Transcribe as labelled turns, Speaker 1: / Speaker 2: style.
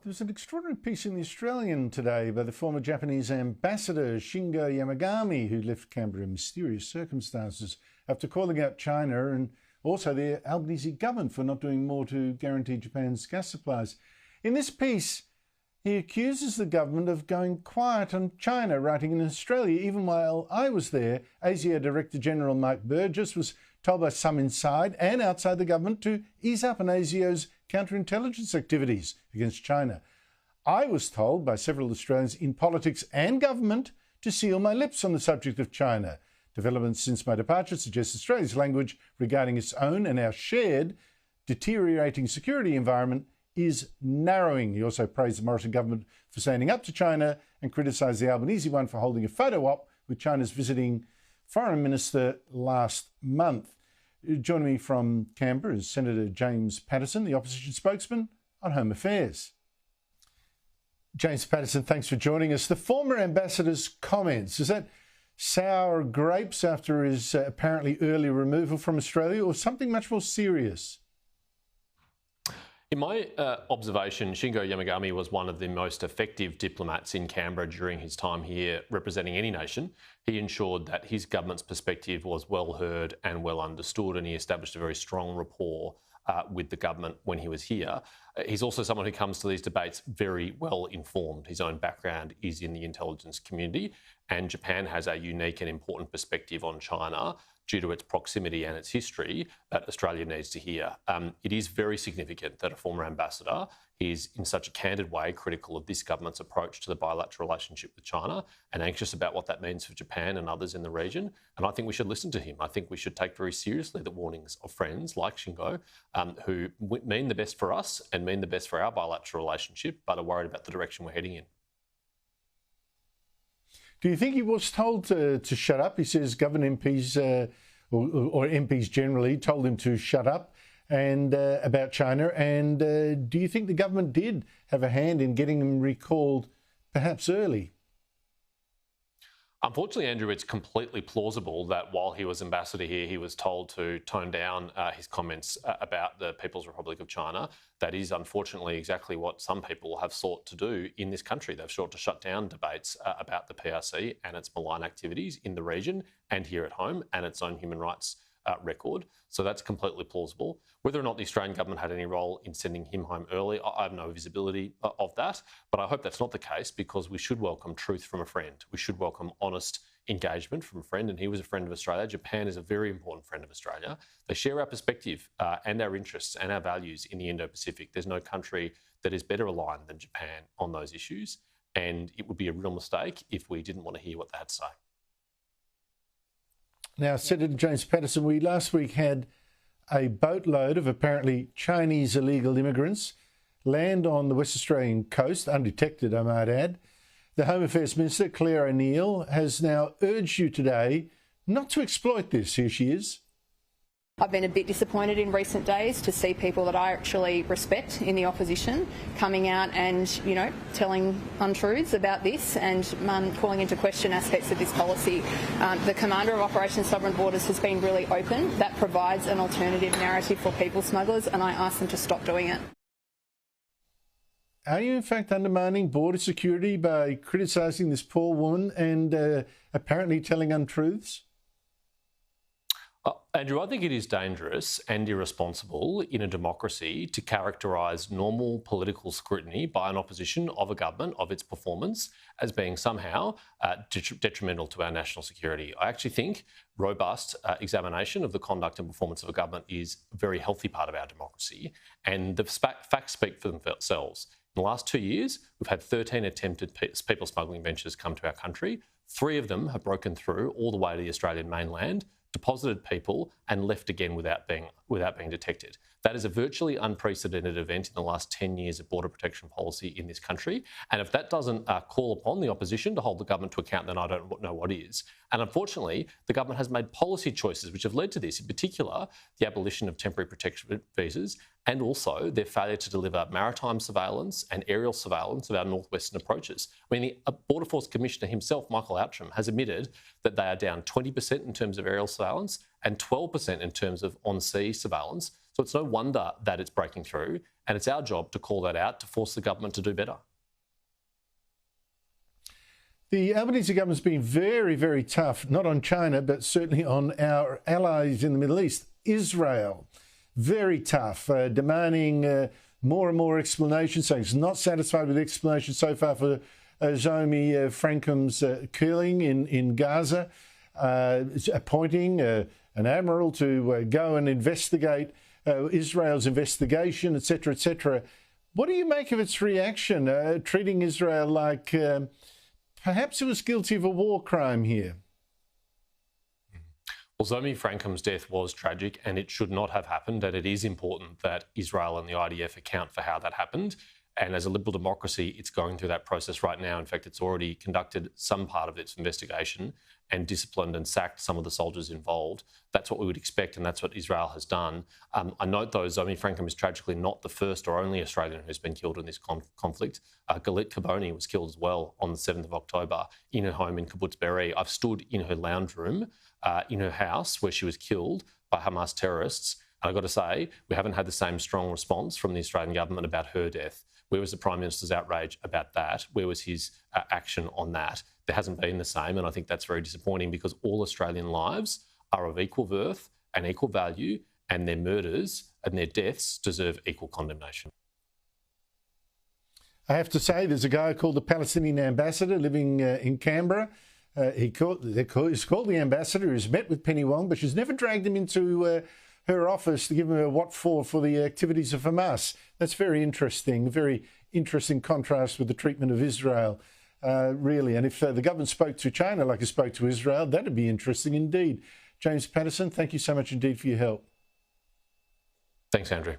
Speaker 1: There was an extraordinary piece in The Australian today by the former Japanese ambassador Shingo Yamagami, who left Canberra in mysterious circumstances after calling out China and also the Albanese government for not doing more to guarantee Japan's gas supplies. In this piece, he accuses the government of going quiet on China, writing in Australia, even while I was there, ASIO Director General Mike Burgess was told by some inside and outside the government to ease up on ASIO's counterintelligence activities against China. I was told by several Australians in politics and government to seal my lips on the subject of China. Developments since my departure suggest Australia's language regarding its own and our shared deteriorating security environment is narrowing. He also praised the Morrison government for standing up to China and criticised the Albanese one for holding a photo op with China's visiting foreign minister last month. Joining me from Canberra is Senator James Paterson, the opposition spokesman on Home Affairs. James Paterson, thanks for joining us. The former ambassador's comments, is that sour grapes after his apparently early removal from Australia, or something much more serious?
Speaker 2: In my observation, Shingo Yamagami was one of the most effective diplomats in Canberra during his time here representing any nation. He ensured that his government's perspective was well heard and well understood, and he established a very strong rapport with the government when he was here. He's also someone who comes to these debates very well informed. His own background is in the intelligence community, and Japan has a unique and important perspective on China due to its proximity and its history that Australia needs to hear. It is very significant that a former ambassador is in such a candid way critical of this government's approach to the bilateral relationship with China and anxious about what that means for Japan and others in the region. And I think we should listen to him. I think we should take very seriously the warnings of friends like Shingo who mean the best for us and mean the best for our bilateral relationship, but are worried about the direction we're heading in.
Speaker 1: Do you think he was told to shut up? He says government MPs or MPs generally told him to shut up and about China. And do you think the government did have a hand in getting him recalled perhaps early?
Speaker 2: Unfortunately, Andrew, it's completely plausible that while he was ambassador here, he was told to tone down his comments about the People's Republic of China. That is unfortunately exactly what some people have sought to do in this country. They've sought to shut down debates about the PRC and its malign activities in the region and here at home and its own human rights record. So that's completely plausible. Whether or not the Australian government had any role in sending him home early, I have no visibility of that. But I hope that's not the case, because we should welcome truth from a friend. We should welcome honest engagement from a friend, and he was a friend of Australia. Japan is a very important friend of Australia. They share our perspective and our interests and our values in the Indo-Pacific. There's no country that is better aligned than Japan on those issues, and it would be a real mistake if we didn't want to hear what they had to say.
Speaker 1: Now, Senator James Paterson, we last week had a boatload of apparently Chinese illegal immigrants land on the West Australian coast, undetected, I might add. The Home Affairs Minister, Claire O'Neill, has now urged you today not to exploit this. Here she is.
Speaker 3: I've been a bit disappointed in recent days to see people that I actually respect in the opposition coming out and, telling untruths about this and calling into question aspects of this policy. The Commander of Operation Sovereign Borders has been really open. That provides an alternative narrative for people smugglers, and I ask them to stop doing it.
Speaker 1: Are you in fact undermining border security by criticising this poor woman and apparently telling untruths?
Speaker 2: Andrew, I think it is dangerous and irresponsible in a democracy to characterise normal political scrutiny by an opposition of a government, of its performance, as being somehow detrimental to our national security. I actually think robust examination of the conduct and performance of a government is a very healthy part of our democracy, and the facts speak for themselves. In the last 2 years, we've had 13 attempted people smuggling ventures come to our country. 3 of them have broken through all the way to the Australian mainland, deposited people and left again without being detected. That is a virtually unprecedented event in the last 10 years of border protection policy in this country. And if that doesn't call upon the opposition to hold the government to account, then I don't know what is. And unfortunately, the government has made policy choices which have led to this, in particular, the abolition of temporary protection visas and also their failure to deliver maritime surveillance and aerial surveillance of our northwestern approaches. I mean, the Border Force Commissioner himself, Michael Outram, has admitted that they are down 20% in terms of aerial surveillance and 12% in terms of on-sea surveillance So it's no wonder that it's breaking through, and it's our job to call that out, to force the government to do better.
Speaker 1: The Albanese government's been very, very tough, not on China, but certainly on our allies in the Middle East, Israel. Very tough, demanding more and more explanations, saying it's not satisfied with the explanation so far for Zomi Frankham's killing in Gaza, appointing an admiral to go and investigate Israel's investigation, etc., etc. What do you make of its reaction, treating Israel like perhaps it was guilty of a war crime here?
Speaker 2: Well, Zomi Frankham's death was tragic and it should not have happened, and it is important that Israel and the IDF account for how that happened. And as a liberal democracy, it's going through that process right now. In fact, it's already conducted some part of its investigation and disciplined and sacked some of the soldiers involved. That's what we would expect, and that's what Israel has done. I note, though, Zomi Frankham is tragically not the first or only Australian who's been killed in this conflict. Galit Kaboni was killed as well on the 7th of October in her home in Kibbutz Be'eri. I've stood in her lounge room in her house where she was killed by Hamas terrorists. And I've got to say, we haven't had the same strong response from the Australian government about her death. Where was the Prime Minister's outrage about that? Where was his action on that? There hasn't been the same, and I think that's very disappointing because all Australian lives are of equal worth and equal value, and their murders and their deaths deserve equal condemnation.
Speaker 1: I have to say, there's a guy called the Palestinian ambassador living in Canberra. He's called the ambassador, who's met with Penny Wong, but she's never dragged him into her office to give him a what for the activities of Hamas. That's very interesting contrast with the treatment of Israel, really. And if the government spoke to China like it spoke to Israel, that'd be interesting indeed. James Paterson, thank you so much indeed for your help.
Speaker 2: Thanks, Andrew.